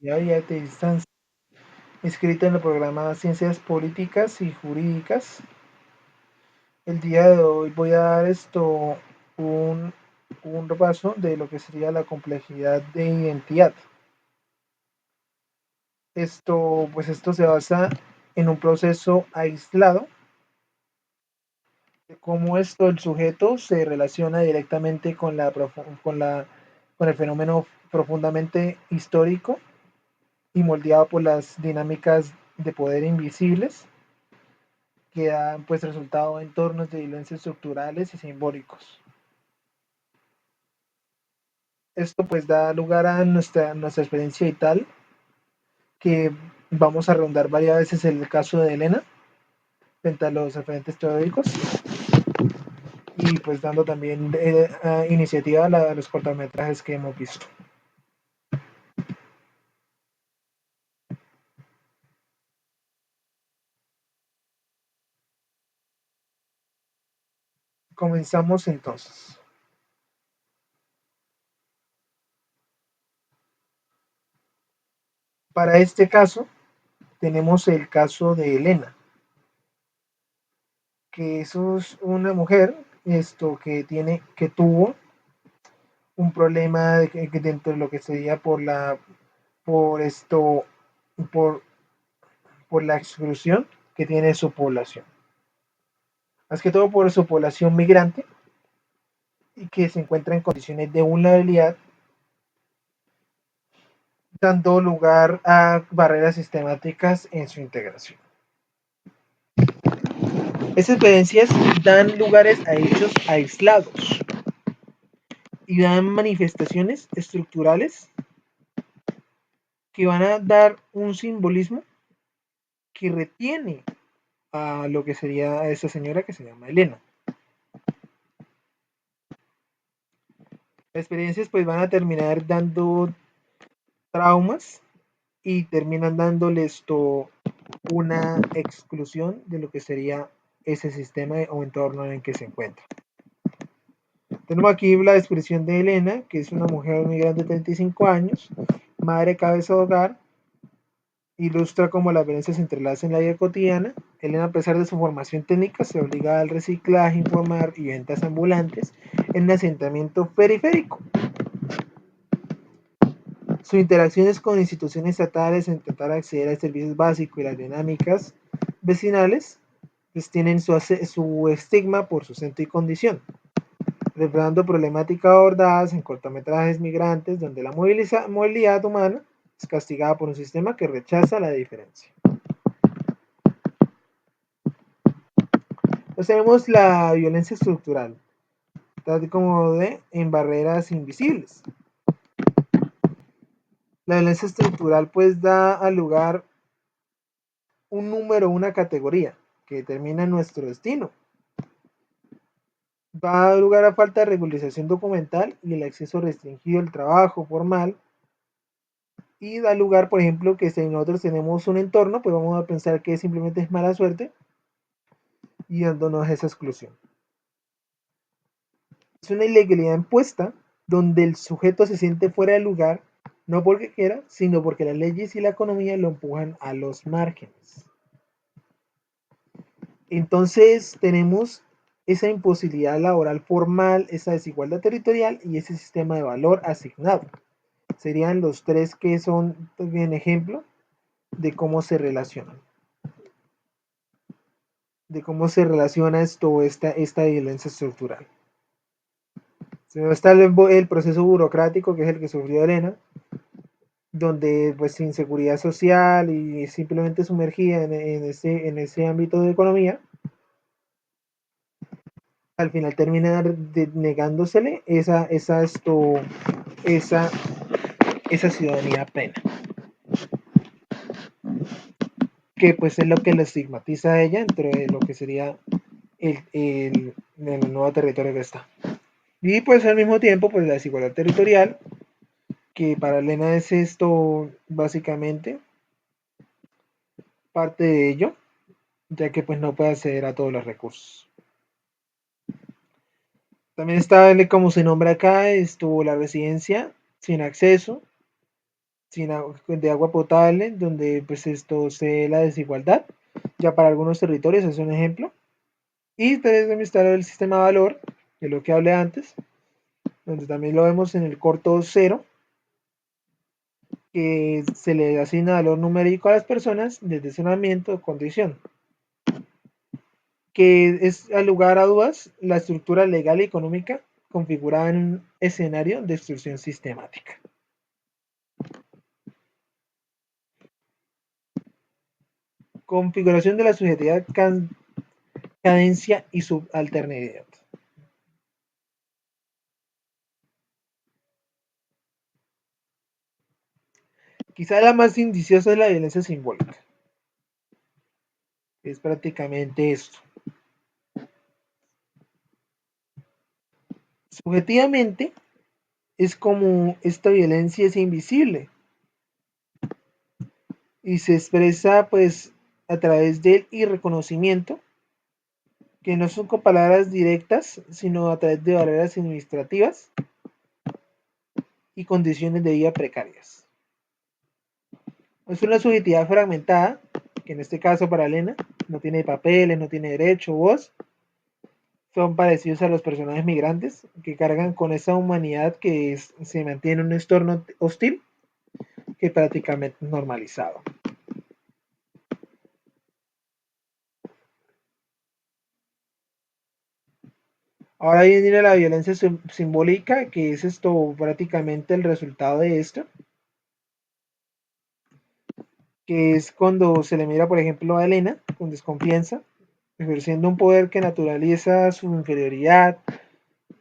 ya y de distancia, inscrito en el programa Ciencias Políticas y Jurídicas. El día de hoy voy a dar un, un repaso de lo que sería la complejidad de identidad. Esto se basa en un proceso aislado de cómo el sujeto se relaciona directamente con el fenómeno profundamente histórico y moldeado por las dinámicas de poder invisibles que dan pues resultado en entornos de violencia estructurales y simbólicos. Esto pues da lugar a nuestra experiencia vital, que vamos a rondar varias veces el caso de Elena frente a los referentes teóricos y pues dando también iniciativa a los cortometrajes que hemos visto. Comenzamos entonces. Para este caso tenemos el caso de Elena, que eso es una mujer que tuvo un problema dentro de lo que sería por esto por, por la exclusión que tiene su población, más que todo por su población migrante y que se encuentra en condiciones de vulnerabilidad, dando lugar a barreras sistemáticas en su integración. Esas experiencias dan lugares a hechos aislados y dan manifestaciones estructurales que van a dar un simbolismo que retiene a lo que sería a esa señora que se llama Elena. Las experiencias pues van a terminar dando traumas y terminan dándole una exclusión de lo que sería ese sistema o entorno en el que se encuentra. Tenemos aquí la descripción de Elena, que es una mujer migrante de 35 años, madre cabeza de hogar, ilustra cómo las violencias se entrelazan en la vida cotidiana. Elena, a pesar de su formación técnica, se obliga al reciclaje, informar y ventas ambulantes en un asentamiento periférico. Sus interacciones con instituciones estatales en intentar acceder a servicios básicos y las dinámicas vecinales pues tienen su estigma por su centro y condición, reflejando problemáticas abordadas en cortometrajes migrantes donde la movilidad humana es castigada por un sistema que rechaza la diferencia. Entonces tenemos la violencia estructural, tal como en barreras invisibles. La violencia estructural pues da al lugar un número, una categoría que determina nuestro destino. Va a dar lugar a falta de regularización documental y el acceso restringido al trabajo formal, y da lugar, por ejemplo, que si nosotros tenemos un entorno, pues vamos a pensar que simplemente es mala suerte y dándonos esa exclusión. Es una ilegalidad impuesta donde el sujeto se siente fuera de lugar, no porque quiera, sino porque las leyes y la economía lo empujan a los márgenes. Entonces tenemos esa imposibilidad laboral formal, esa desigualdad territorial y ese sistema de valor asignado. Serían los tres que son un ejemplo de cómo se relacionan, de cómo se relaciona esta violencia estructural. Está el proceso burocrático, que es el que sufrió Elena, donde pues inseguridad social y simplemente sumergida en ese ámbito de economía, al final termina negándosele esa, esa ciudadanía plena, que pues es lo que le estigmatiza a ella dentro de lo que sería el nuevo territorio que está. Y pues al mismo tiempo pues la desigualdad territorial, que para Elena es básicamente parte de ello, ya que pues no puede acceder a todos los recursos. También está, como se nombra acá, estuvo la residencia sin acceso, de agua potable, donde pues esto se ve la desigualdad, ya para algunos territorios es un ejemplo. Y también está el sistema de valor, de lo que hablé antes, donde también lo vemos en el corto cero, que se le asigna valor numérico a las personas desde su nacimiento o condición, que es al lugar a dudas la estructura legal y económica configurada en un escenario de exclusión sistemática. Configuración de la subjetividad, cadencia y subalternidad. Quizá la más indiciosa es la violencia simbólica. Es prácticamente esto. Subjetivamente, es como esta violencia es invisible y se expresa pues a través del irreconocimiento, que no son con palabras directas, sino a través de barreras administrativas y condiciones de vida precarias. Es una subjetividad fragmentada, que en este caso para Elena no tiene papeles, no tiene derecho, voz, son parecidos a los personajes migrantes que cargan con esa humanidad que se mantiene en un entorno hostil que prácticamente normalizado. Ahora viene la violencia simbólica, que es esto prácticamente el resultado de esto, que es cuando se le mira, por ejemplo, a Elena con desconfianza, ejerciendo un poder que naturaliza su inferioridad,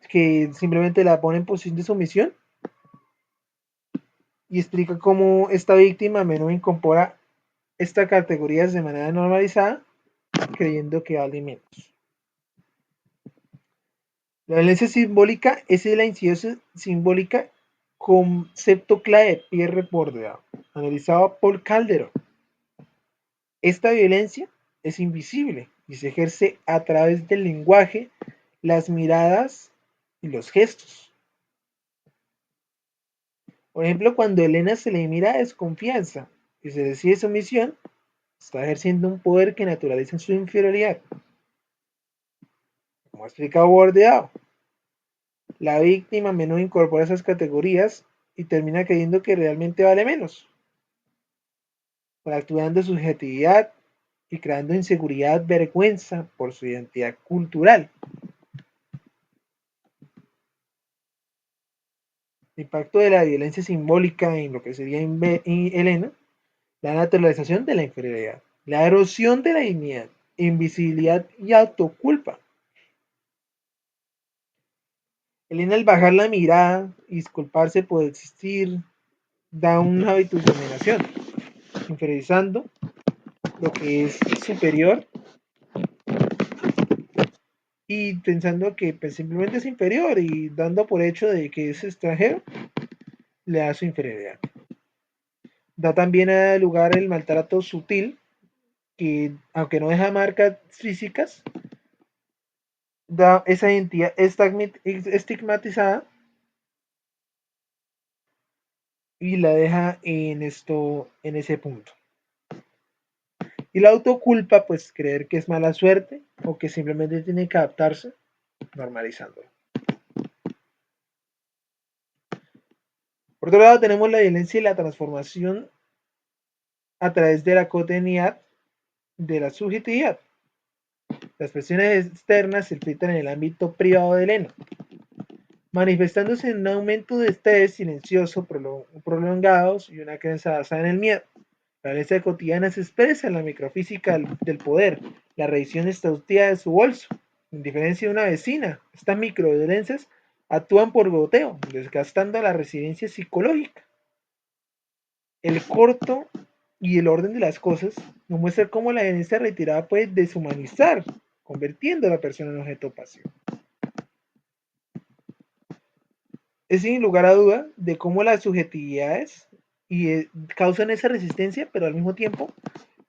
que simplemente la pone en posición de sumisión y explica cómo esta víctima a menudo incorpora estas categorías de manera normalizada, creyendo que vale menos. La violencia simbólica es la incidencia simbólica, concepto clave de Pierre Bourdieu, analizado por Calderón. Esta violencia es invisible y se ejerce a través del lenguaje, las miradas y los gestos. Por ejemplo, cuando a Elena se le mira desconfianza y se decide sumisión, está ejerciendo un poder que naturaliza su inferioridad. Como ha explicado Bourdieu, la víctima a menudo incorpora esas categorías y termina creyendo que realmente vale menos, fracturando su subjetividad y creando inseguridad, vergüenza por su identidad cultural. El impacto de la violencia simbólica en lo que sería Elena, la naturalización de la inferioridad, la erosión de la dignidad, invisibilidad y autoculpa. Elena, al bajar la mirada y disculparse por existir, da un hábito de dominación, inferiorizando lo que es superior y pensando que pues, simplemente es inferior y dando por hecho de que es extranjero, le da su inferioridad. Da también lugar el maltrato sutil, que aunque no deja marcas físicas, da esa identidad estigmatizada y la deja en esto, en ese punto. Y la autoculpa, pues creer que es mala suerte o que simplemente tiene que adaptarse, normalizándolo. Por otro lado, tenemos la violencia y la transformación a través de la cotidianidad de la subjetividad. Las presiones externas se filtran en el ámbito privado de Elena, manifestándose en un aumento de estrés silencioso prolongados y una creencia basada en el miedo. La violencia cotidiana se expresa en la microfísica del poder, la revisión exhaustiva de su bolso. En diferencia de una vecina, estas microviolencias actúan por goteo, desgastando la resiliencia psicológica. El corto y el orden de las cosas nos muestra cómo la violencia retirada puede deshumanizar, convirtiendo a la persona en objeto pasivo. Es sin lugar a duda de cómo las subjetividades causan esa resistencia, pero al mismo tiempo,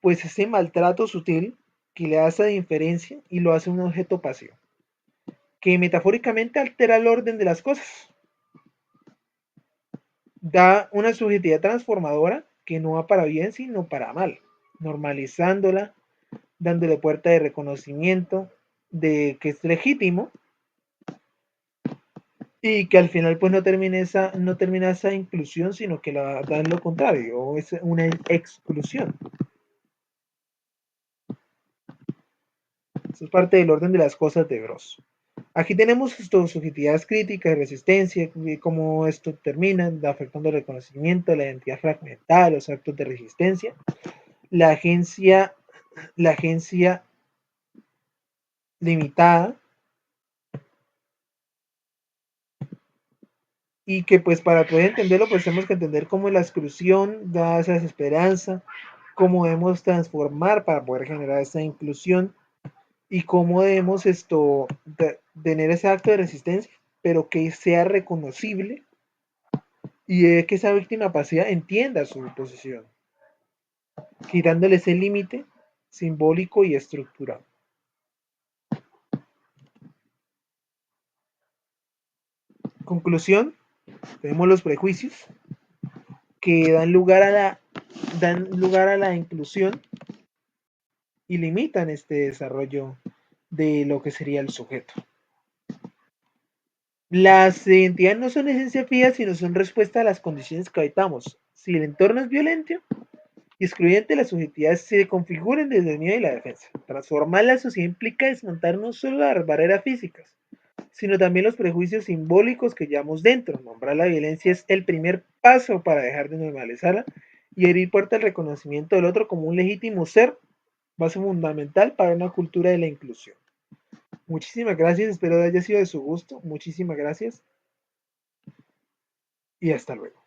pues ese maltrato sutil que le hace de inferencia y lo hace un objeto pasivo, que metafóricamente altera el orden de las cosas. Da una subjetividad transformadora que no va para bien, sino para mal, normalizándola, dándole puerta de reconocimiento de que es legítimo y que al final pues no termina esa inclusión, sino que la da en lo contrario, o es una exclusión. Eso es parte del orden de las cosas de Gross. Aquí tenemos esto, subjetividades críticas, resistencia, y cómo esto termina, afectando el reconocimiento, la identidad fragmental, los actos de resistencia, la agencia, la agencia limitada, y que pues para poder entenderlo pues tenemos que entender cómo la exclusión da esa desesperanza, cómo debemos transformar para poder generar esa inclusión y cómo debemos tener ese acto de resistencia, pero que sea reconocible y que esa víctima pasiva entienda su posición, quitándole ese límite simbólico y estructural. Conclusión, tenemos los prejuicios que dan lugar a la inclusión y limitan este desarrollo de lo que sería el sujeto. Las identidades no son esencia fija, sino son respuesta a las condiciones que habitamos. Si el entorno es violento y excluyente, las subjetividades se configuran desde el miedo y la defensa. Transformar la sociedad implica desmontar no solo las barreras físicas, sino también los prejuicios simbólicos que llevamos dentro. Nombrar la violencia es el primer paso para dejar de normalizarla y abrir puerta al reconocimiento del otro como un legítimo ser, base fundamental para una cultura de la inclusión. Muchísimas gracias, espero que haya sido de su gusto. Muchísimas gracias y hasta luego.